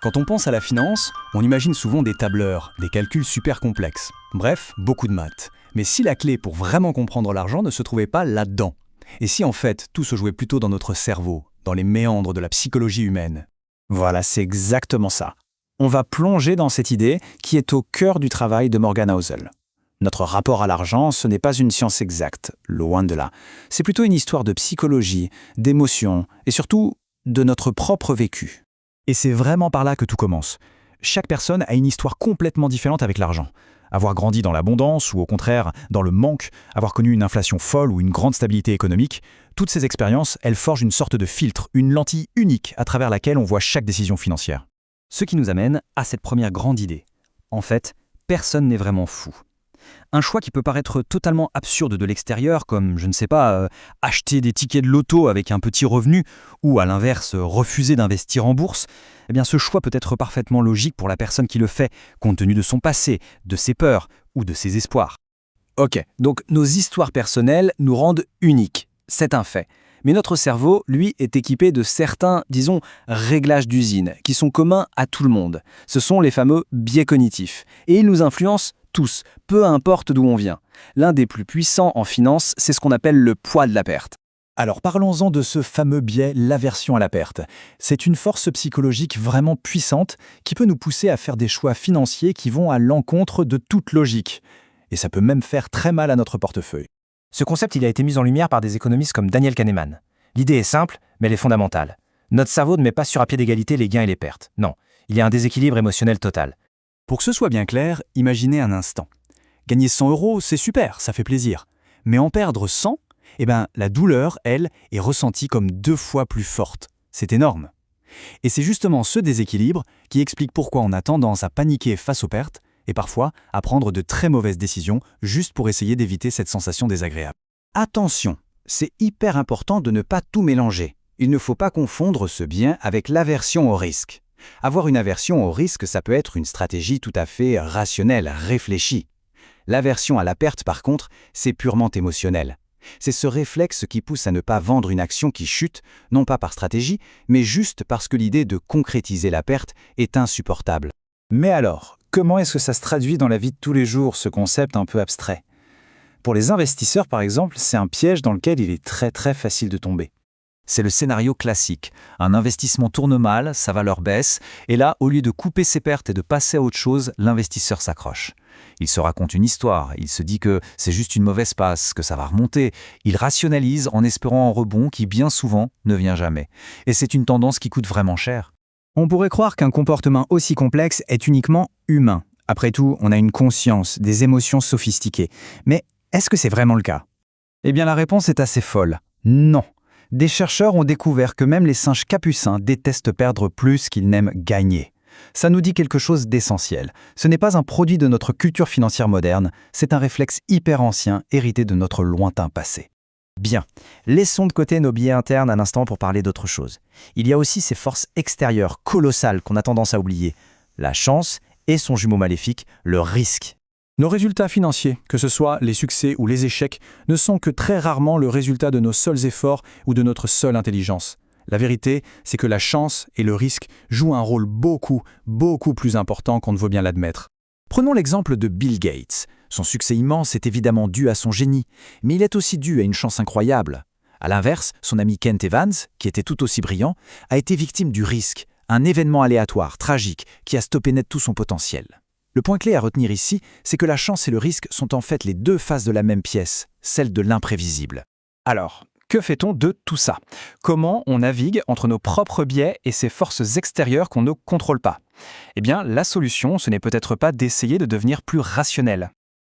Quand on pense à la finance, on imagine souvent des tableurs, des calculs super complexes. Bref, beaucoup de maths. Mais si la clé pour vraiment comprendre l'argent ne se trouvait pas là-dedans? Et si en fait tout se jouait plutôt dans notre cerveau, dans les méandres de la psychologie humaine? Voilà, c'est exactement ça. On va plonger dans cette idée qui est au cœur du travail de Morgan Housel. Notre rapport à l'argent, ce n'est pas une science exacte, loin de là. C'est plutôt une histoire de psychologie, d'émotions et surtout de notre propre vécu. Et c'est vraiment par là que tout commence. Chaque personne a une histoire complètement différente avec l'argent. Avoir grandi dans l'abondance ou au contraire dans le manque, avoir connu une inflation folle ou une grande stabilité économique, toutes ces expériences, elles forgent une sorte de filtre, une lentille unique à travers laquelle on voit chaque décision financière. Ce qui nous amène à cette première grande idée. En fait, personne n'est vraiment fou. Un choix qui peut paraître totalement absurde de l'extérieur, comme, je ne sais pas, acheter des tickets de loto avec un petit revenu, ou à l'inverse, refuser d'investir en bourse, eh bien ce choix peut être parfaitement logique pour la personne qui le fait, compte tenu de son passé, de ses peurs ou de ses espoirs. Ok, donc nos histoires personnelles nous rendent uniques, c'est un fait. Mais notre cerveau, lui, est équipé de certains, disons, réglages d'usine, qui sont communs à tout le monde. Ce sont les fameux biais cognitifs. Et ils nous influencent tous, peu importe d'où on vient. L'un des plus puissants en finance, c'est ce qu'on appelle le poids de la perte. Alors parlons-en de ce fameux biais, l'aversion à la perte. C'est une force psychologique vraiment puissante qui peut nous pousser à faire des choix financiers qui vont à l'encontre de toute logique. Et ça peut même faire très mal à notre portefeuille. Ce concept il a été mis en lumière par des économistes comme Daniel Kahneman. L'idée est simple, mais elle est fondamentale. Notre cerveau ne met pas sur un pied d'égalité les gains et les pertes. Non, il y a un déséquilibre émotionnel total. Pour que ce soit bien clair, imaginez un instant. Gagner 100 €, c'est super, ça fait plaisir. Mais en perdre 100, la douleur, elle, est ressentie comme 2 fois plus forte. C'est énorme. Et c'est justement ce déséquilibre qui explique pourquoi on a tendance à paniquer face aux pertes et parfois à prendre de très mauvaises décisions juste pour essayer d'éviter cette sensation désagréable. Attention, c'est hyper important de ne pas tout mélanger. Il ne faut pas confondre ce bien avec l'aversion au risque. Avoir une aversion au risque, ça peut être une stratégie tout à fait rationnelle, réfléchie. L'aversion à la perte, par contre, c'est purement émotionnel. C'est ce réflexe qui pousse à ne pas vendre une action qui chute, non pas par stratégie, mais juste parce que l'idée de concrétiser la perte est insupportable. Mais alors, comment est-ce que ça se traduit dans la vie de tous les jours, ce concept un peu abstrait? Pour les investisseurs, par exemple, c'est un piège dans lequel il est très facile de tomber. C'est le scénario classique. Un investissement tourne mal, sa valeur baisse, et là, au lieu de couper ses pertes et de passer à autre chose, l'investisseur s'accroche. Il se raconte une histoire, il se dit que c'est juste une mauvaise passe, que ça va remonter. Il rationalise en espérant un rebond qui, bien souvent, ne vient jamais. Et c'est une tendance qui coûte vraiment cher. On pourrait croire qu'un comportement aussi complexe est uniquement humain. Après tout, on a une conscience, des émotions sophistiquées. Mais est-ce que c'est vraiment le cas? Eh bien, la réponse est assez folle. Non. Des chercheurs ont découvert que même les singes capucins détestent perdre plus qu'ils n'aiment gagner. Ça nous dit quelque chose d'essentiel. Ce n'est pas un produit de notre culture financière moderne, c'est un réflexe hyper ancien hérité de notre lointain passé. Bien, laissons de côté nos biais internes un instant pour parler d'autre chose. Il y a aussi ces forces extérieures colossales qu'on a tendance à oublier. La chance et son jumeau maléfique, le risque. Nos résultats financiers, que ce soit les succès ou les échecs, ne sont que très rarement le résultat de nos seuls efforts ou de notre seule intelligence. La vérité, c'est que la chance et le risque jouent un rôle beaucoup plus important qu'on ne veut bien l'admettre. Prenons l'exemple de Bill Gates. Son succès immense est évidemment dû à son génie, mais il est aussi dû à une chance incroyable. À l'inverse, son ami Kent Evans, qui était tout aussi brillant, a été victime du risque, un événement aléatoire, tragique, qui a stoppé net tout son potentiel. Le point clé à retenir ici, c'est que la chance et le risque sont en fait les deux faces de la même pièce, celle de l'imprévisible. Alors, que fait-on de tout ça? Comment on navigue entre nos propres biais et ces forces extérieures qu'on ne contrôle pas? Eh bien, la solution, ce n'est peut-être pas d'essayer de devenir plus rationnel.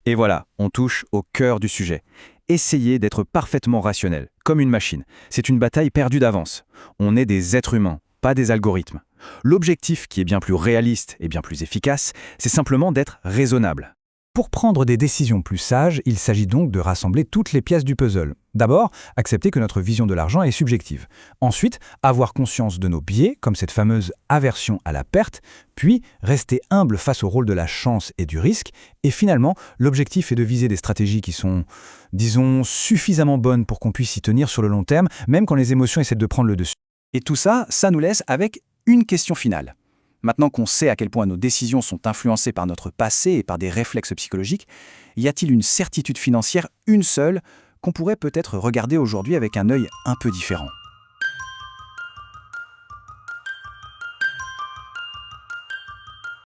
Et voilà, on touche au cœur du sujet. Essayez d'être parfaitement rationnel, comme une machine. C'est une bataille perdue d'avance. On est des êtres humains, pas des algorithmes. L'objectif, qui est bien plus réaliste et bien plus efficace, c'est simplement d'être raisonnable. Pour prendre des décisions plus sages, il s'agit donc de rassembler toutes les pièces du puzzle. D'abord, accepter que notre vision de l'argent est subjective. Ensuite, avoir conscience de nos biais, comme cette fameuse aversion à la perte. Puis, rester humble face au rôle de la chance et du risque. Et finalement, l'objectif est de viser des stratégies qui sont, disons, suffisamment bonnes pour qu'on puisse y tenir sur le long terme, même quand les émotions essaient de prendre le dessus. Et tout ça, ça nous laisse avec une question finale. Maintenant qu'on sait à quel point nos décisions sont influencées par notre passé et par des réflexes psychologiques, y a-t-il une certitude financière, une seule, qu'on pourrait peut-être regarder aujourd'hui avec un œil un peu différent ?